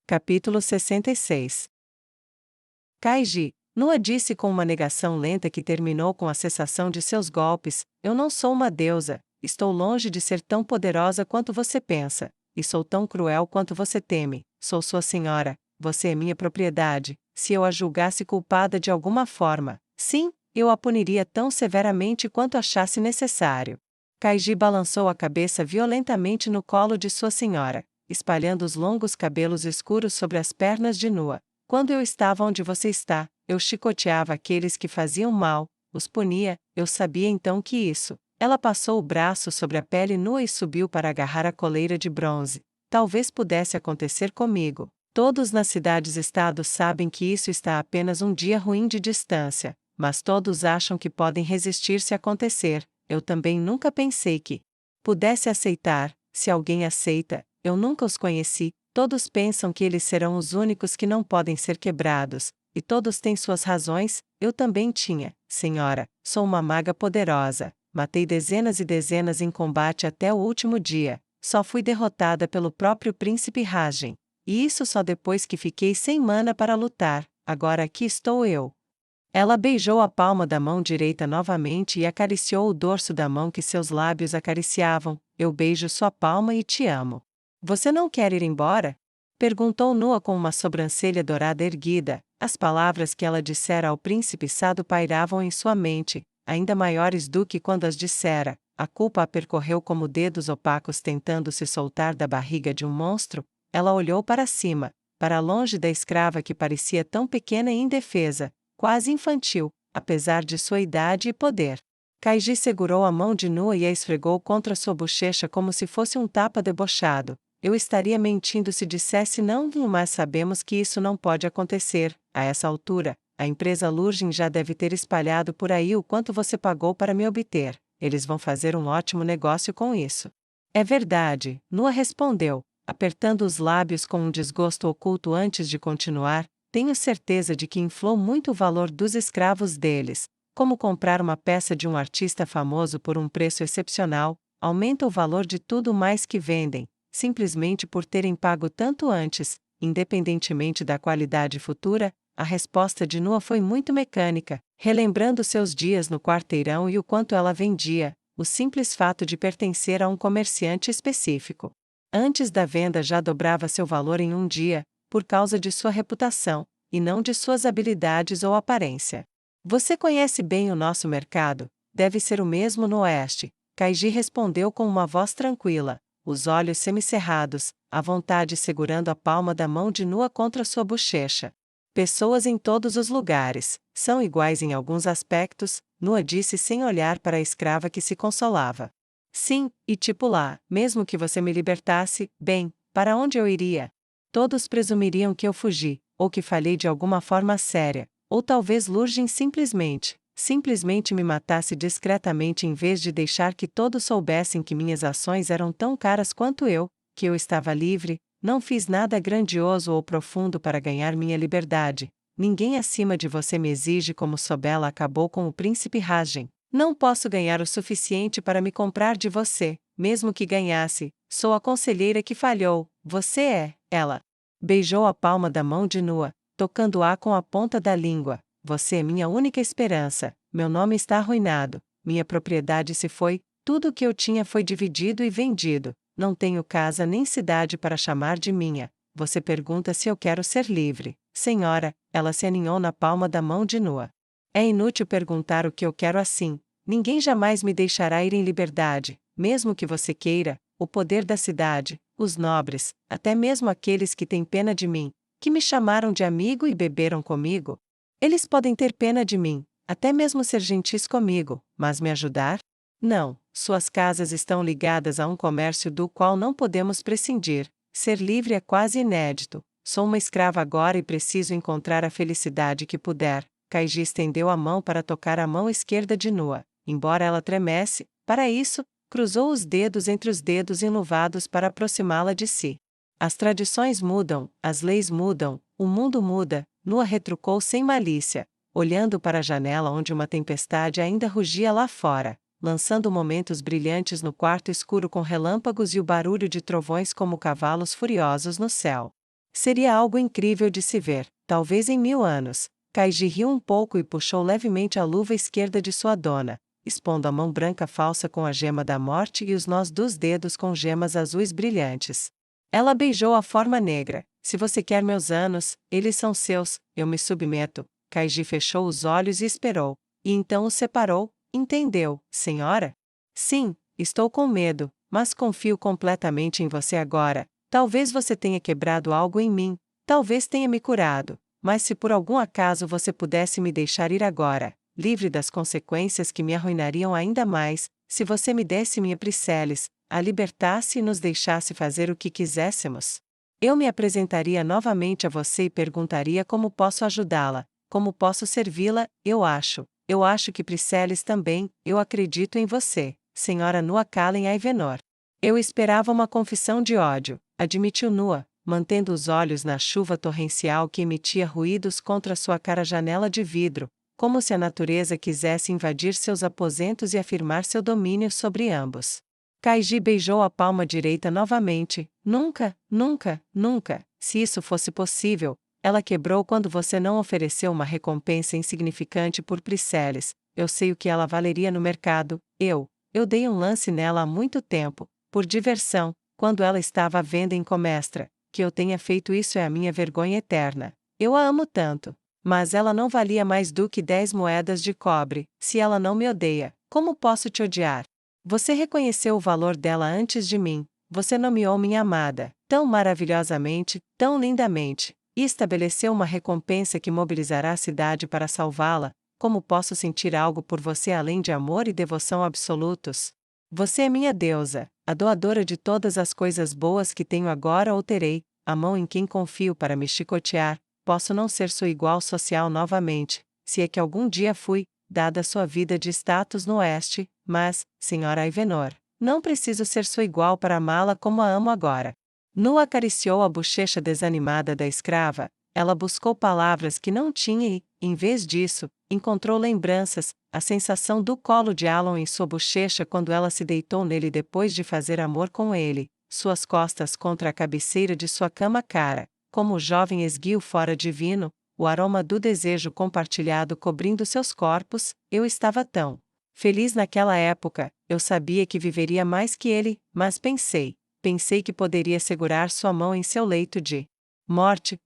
Capítulo 66. Kaiji, Nua disse com uma negação lenta que terminou com a cessação de seus golpes: Eu não sou uma deusa, estou longe de ser tão poderosa quanto você pensa, e sou tão cruel quanto você teme. Sou sua senhora, você é minha propriedade. Se eu a julgasse culpada de alguma forma, sim, eu a puniria tão severamente quanto achasse necessário. Kaiji balançou a cabeça violentamente no colo de sua senhora, espalhando os longos cabelos escuros sobre as pernas de Nua. Quando eu estava onde você está, eu chicoteava aqueles que faziam mal, os punia, eu sabia então que isso. Ela passou o braço sobre a pele nua e subiu para agarrar a coleira de bronze. Talvez pudesse acontecer comigo. Todos nas cidades-estado sabem que isso está a apenas um dia ruim de distância, mas todos acham que podem resistir se acontecer. Eu também nunca pensei que pudesse aceitar. Se alguém aceita, eu nunca os conheci. Todos pensam que eles serão os únicos que não podem ser quebrados, e todos têm suas razões. Eu também tinha, senhora, sou uma maga poderosa, matei dezenas e dezenas em combate até o último dia, só fui derrotada pelo próprio príncipe Rajen. E isso só depois que fiquei sem mana para lutar. Agora aqui estou eu. Ela beijou a palma da mão direita novamente e acariciou o dorso da mão que seus lábios acariciavam. Eu beijo sua palma e te amo. Você não quer ir embora? Perguntou Nua com uma sobrancelha dourada erguida. As palavras que ela dissera ao príncipe Sado pairavam em sua mente, ainda maiores do que quando as dissera. A culpa a percorreu como dedos opacos tentando se soltar da barriga de um monstro. Ela olhou para cima, para longe da escrava que parecia tão pequena e indefesa, quase infantil, apesar de sua idade e poder. Kaiji segurou a mão de Nua e a esfregou contra sua bochecha como se fosse um tapa debochado. Eu estaria mentindo se dissesse não, mas sabemos que isso não pode acontecer. A essa altura, a empresa Lurgin já deve ter espalhado por aí o quanto você pagou para me obter. Eles vão fazer um ótimo negócio com isso. É verdade, Nua respondeu, apertando os lábios com um desgosto oculto antes de continuar. Tenho certeza de que inflou muito o valor dos escravos deles. Como comprar uma peça de um artista famoso por um preço excepcional, aumenta o valor de tudo mais que vendem, simplesmente por terem pago tanto antes, independentemente da qualidade futura. A resposta de Nua foi muito mecânica, relembrando seus dias no quarteirão e o quanto ela vendia, o simples fato de pertencer a um comerciante específico. Antes da venda já dobrava seu valor em um dia, por causa de sua reputação, e não de suas habilidades ou aparência. Você conhece bem o nosso mercado, deve ser o mesmo no Oeste, Kaiji respondeu com uma voz tranquila, os olhos semicerrados, à vontade segurando a palma da mão de Nua contra sua bochecha. Pessoas em todos os lugares, são iguais em alguns aspectos, Nua disse sem olhar para a escrava que se consolava. Sim, e tipo lá, mesmo que você me libertasse, bem, para onde eu iria? Todos presumiriam que eu fugi, ou que falhei de alguma forma séria, ou talvez Lurgin simplesmente me matasse discretamente em vez de deixar que todos soubessem que minhas ações eram tão caras quanto eu, que eu estava livre, não fiz nada grandioso ou profundo para ganhar minha liberdade. Ninguém acima de você me exige como Sobela acabou com o príncipe Rajen. Não posso ganhar o suficiente para me comprar de você, mesmo que ganhasse, sou a conselheira que falhou, você é, ela. Beijou a palma da mão de Nua, tocando-a com a ponta da língua. Você é minha única esperança, meu nome está arruinado, minha propriedade se foi, tudo o que eu tinha foi dividido e vendido, não tenho casa nem cidade para chamar de minha. Você pergunta se eu quero ser livre. Senhora, ela se aninhou na palma da mão de Nua. É inútil perguntar o que eu quero assim, ninguém jamais me deixará ir em liberdade, mesmo que você queira, o poder da cidade, os nobres, até mesmo aqueles que têm pena de mim, que me chamaram de amigo e beberam comigo. Eles podem ter pena de mim, até mesmo ser gentis comigo, mas me ajudar? Não, suas casas estão ligadas a um comércio do qual não podemos prescindir. Ser livre é quase inédito. Sou uma escrava agora e preciso encontrar a felicidade que puder. Kaiji estendeu a mão para tocar a mão esquerda de Nua. Embora ela tremesse, para isso, cruzou os dedos entre os dedos enluvados para aproximá-la de si. As tradições mudam, as leis mudam, o mundo muda, Nua retrucou sem malícia, olhando para a janela onde uma tempestade ainda rugia lá fora, lançando momentos brilhantes no quarto escuro com relâmpagos e o barulho de trovões como cavalos furiosos no céu. Seria algo incrível de se ver, talvez em 1000 anos. Kaiji riu um pouco e puxou levemente a luva esquerda de sua dona, expondo a mão branca falsa com a gema da morte e os nós dos dedos com gemas azuis brilhantes. Ela beijou a forma negra. Se você quer meus anos, eles são seus, eu me submeto. Kaiji fechou os olhos e esperou. E então os separou. Entendeu, senhora? Sim, estou com medo, mas confio completamente em você agora. Talvez você tenha quebrado algo em mim, talvez tenha me curado, mas se por algum acaso você pudesse me deixar ir agora, livre das consequências que me arruinariam ainda mais, se você me desse minha Priscelis, a libertasse e nos deixasse fazer o que quiséssemos. Eu me apresentaria novamente a você e perguntaria como posso ajudá-la, como posso servi-la. Eu acho que Priscelis também, eu acredito em você, senhora Nua Kalen Aivenor. Eu esperava uma confissão de ódio, admitiu Nua, mantendo os olhos na chuva torrencial que emitia ruídos contra sua cara janela de vidro, como se a natureza quisesse invadir seus aposentos e afirmar seu domínio sobre ambos. Kaiji beijou a palma direita novamente. Nunca, nunca, nunca, se isso fosse possível, ela quebrou quando você não ofereceu uma recompensa insignificante por Priscelis. Eu sei o que ela valeria no mercado. Eu dei um lance nela há muito tempo, por diversão, quando ela estava à venda em Comestra. Que eu tenha feito isso é a minha vergonha eterna. Eu a amo tanto. Mas ela não valia mais do que 10 moedas de cobre. Se ela não me odeia, como posso te odiar? Você reconheceu o valor dela antes de mim. Você nomeou minha amada, tão maravilhosamente, tão lindamente, e estabeleceu uma recompensa que mobilizará a cidade para salvá-la. Como posso sentir algo por você além de amor e devoção absolutos? Você é minha deusa, a doadora de todas as coisas boas que tenho agora ou terei, a mão em quem confio para me chicotear. Posso não ser sua igual social novamente, se é que algum dia fui, dada sua vida de status no Oeste, mas, senhora Aivenor, não preciso ser sua igual para amá-la como a amo agora. Nu acariciou a bochecha desanimada da escrava. Ela buscou palavras que não tinha e, em vez disso, encontrou lembranças, a sensação do colo de Alan em sua bochecha quando ela se deitou nele depois de fazer amor com ele, suas costas contra a cabeceira de sua cama cara, como o jovem esguio fora divino, o aroma do desejo compartilhado cobrindo seus corpos. Eu estava tão feliz naquela época, eu sabia que viveria mais que ele, mas pensei que poderia segurar sua mão em seu leito de morte.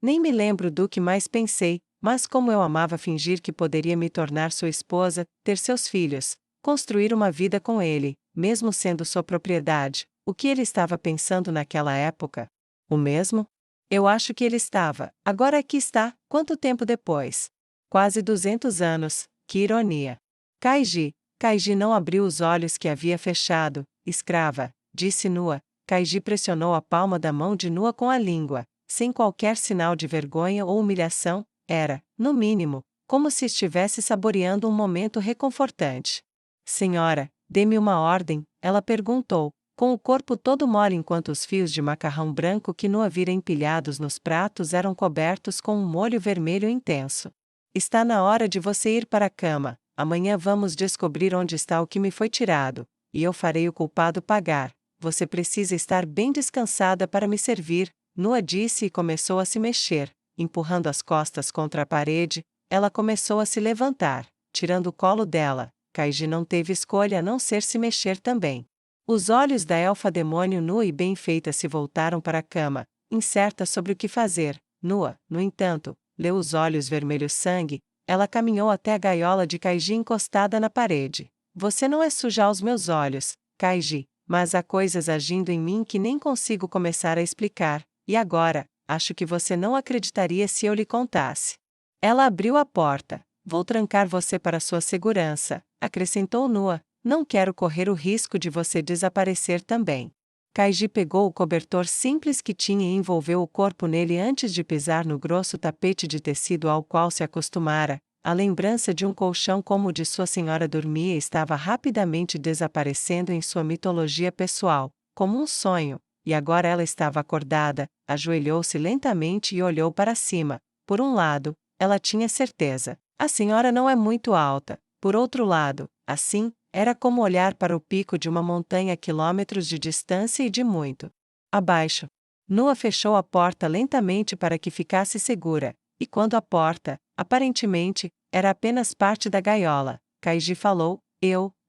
Nem me lembro do que mais pensei, mas como eu amava fingir que poderia me tornar sua esposa, ter seus filhos, construir uma vida com ele, mesmo sendo sua propriedade. O que ele estava pensando naquela época? O mesmo? Eu acho que ele estava. Agora aqui está, quanto tempo depois? Quase 200 anos, que ironia. Kaiji não abriu os olhos que havia fechado. Escrava, disse Nua. Kaiji pressionou a palma da mão de Nua com a língua, sem qualquer sinal de vergonha ou humilhação. Era, no mínimo, como se estivesse saboreando um momento reconfortante. Senhora, dê-me uma ordem, ela perguntou, com o corpo todo mole enquanto os fios de macarrão branco que Nua vira empilhados nos pratos eram cobertos com um molho vermelho intenso. Está na hora de você ir para a cama. Amanhã vamos descobrir onde está o que me foi tirado, e eu farei o culpado pagar. Você precisa estar bem descansada para me servir, Nua disse e começou a se mexer, empurrando as costas contra a parede. Ela começou a se levantar, tirando o colo dela. Kaiji não teve escolha a não ser se mexer também. Os olhos da elfa demônio nua e bem feita se voltaram para a cama, incerta sobre o que fazer. Nua, no entanto, leu os olhos vermelhos sangue. Ela caminhou até a gaiola de Kaiji encostada na parede. Você não é sujar os meus olhos, Kaiji, mas há coisas agindo em mim que nem consigo começar a explicar, e agora, acho que você não acreditaria se eu lhe contasse. Ela abriu a porta. Vou trancar você para sua segurança, acrescentou Nua. Não quero correr o risco de você desaparecer também. Kaiji pegou o cobertor simples que tinha e envolveu o corpo nele antes de pisar no grosso tapete de tecido ao qual se acostumara. A lembrança de um colchão como o de sua senhora dormia estava rapidamente desaparecendo em sua mitologia pessoal, como um sonho, e agora ela estava acordada, ajoelhou-se lentamente e olhou para cima. Por um lado, ela tinha certeza. A senhora não é muito alta. Por outro lado, assim, era como olhar para o pico de uma montanha a quilômetros de distância e de muito abaixo. Nua fechou a porta lentamente para que ficasse segura, e quando a porta, aparentemente, era apenas parte da gaiola, Kaiji falou: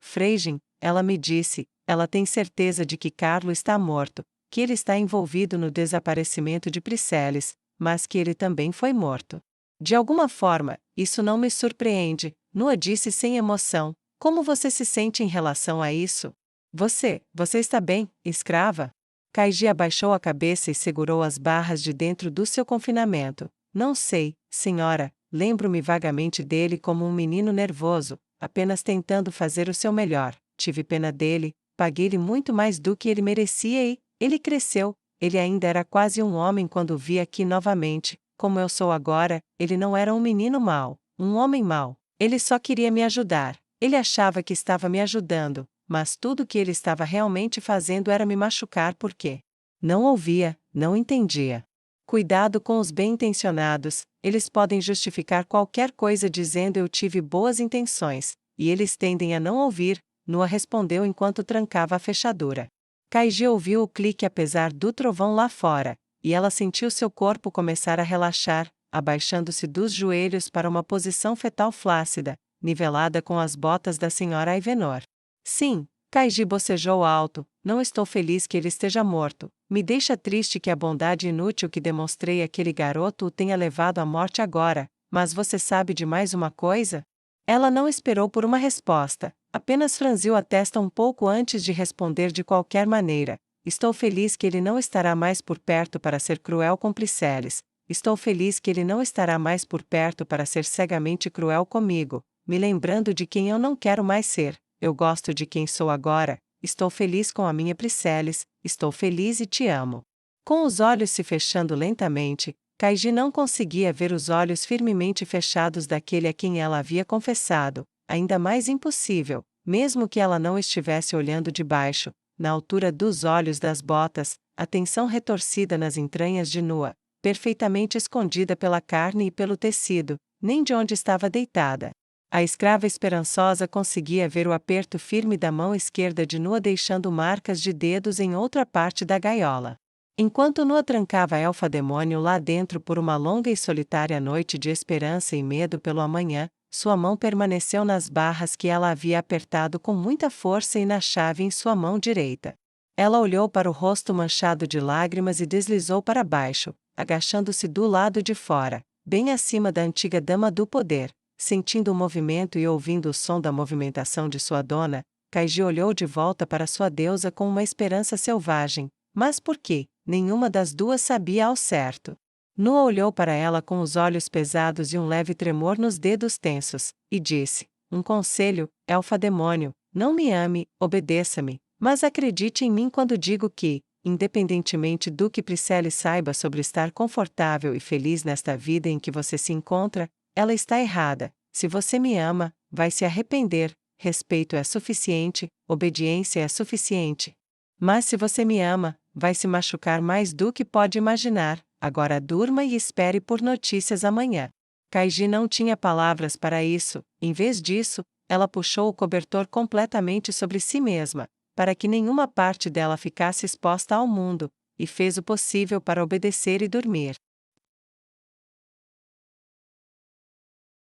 Freijin, ela me disse, ela tem certeza de que Carlo está morto, que ele está envolvido no desaparecimento de Priscillis, mas que ele também foi morto. De alguma forma, isso não me surpreende, Nua disse sem emoção. Como você se sente em relação a isso? Você está bem, escrava? Kaiji abaixou a cabeça e segurou as barras de dentro do seu confinamento. Não sei, senhora, lembro-me vagamente dele como um menino nervoso, apenas tentando fazer o seu melhor. Tive pena dele, paguei-lhe muito mais do que ele merecia e, ele cresceu, ele ainda era quase um homem quando o vi aqui novamente, como eu sou agora, ele não era um menino mau, um homem mau, ele só queria me ajudar, ele achava que estava me ajudando, mas tudo que ele estava realmente fazendo era me machucar porque não ouvia, não entendia. Cuidado com os bem-intencionados, eles podem justificar qualquer coisa dizendo eu tive boas intenções, e eles tendem a não ouvir, Nua respondeu enquanto trancava a fechadura. Kaiji ouviu o clique apesar do trovão lá fora, e ela sentiu seu corpo começar a relaxar, abaixando-se dos joelhos para uma posição fetal flácida, nivelada com as botas da senhora Ivenor. Sim, Kaiji bocejou alto, não estou feliz que ele esteja morto. Me deixa triste que a bondade inútil que demonstrei àquele garoto o tenha levado à morte agora, mas você sabe de mais uma coisa? Ela não esperou por uma resposta, apenas franziu a testa um pouco antes de responder de qualquer maneira. Estou feliz que ele não estará mais por perto para ser cruel com Priscillis. Estou feliz que ele não estará mais por perto para ser cegamente cruel comigo, me lembrando de quem eu não quero mais ser. Eu gosto de quem sou agora, estou feliz com a minha Priscillis, estou feliz e te amo. Com os olhos se fechando lentamente, Kaiji não conseguia ver os olhos firmemente fechados daquele a quem ela havia confessado, ainda mais impossível, mesmo que ela não estivesse olhando de baixo, na altura dos olhos das botas, a tensão retorcida nas entranhas de Nua, perfeitamente escondida pela carne e pelo tecido, nem de onde estava deitada. A escrava esperançosa conseguia ver o aperto firme da mão esquerda de Nua deixando marcas de dedos em outra parte da gaiola. Enquanto Nua trancava a elfa-demônio lá dentro por uma longa e solitária noite de esperança e medo pelo amanhã, sua mão permaneceu nas barras que ela havia apertado com muita força e na chave em sua mão direita. Ela olhou para o rosto manchado de lágrimas e deslizou para baixo, agachando-se do lado de fora, bem acima da antiga Dama do Poder. Sentindo o movimento e ouvindo o som da movimentação de sua dona, Kaiji olhou de volta para sua deusa com uma esperança selvagem. Mas por quê? Nenhuma das duas sabia ao certo. Nua olhou para ela com os olhos pesados e um leve tremor nos dedos tensos, e disse: um conselho, elfa-demônio, não me ame, obedeça-me, mas acredite em mim quando digo que, independentemente do que Priscillis saiba sobre estar confortável e feliz nesta vida em que você se encontra, ela está errada. Se você me ama, vai se arrepender, respeito é suficiente, obediência é suficiente. Mas se você me ama, vai se machucar mais do que pode imaginar. Agora durma e espere por notícias amanhã. Kaiji não tinha palavras para isso, em vez disso, ela puxou o cobertor completamente sobre si mesma, para que nenhuma parte dela ficasse exposta ao mundo, e fez o possível para obedecer e dormir.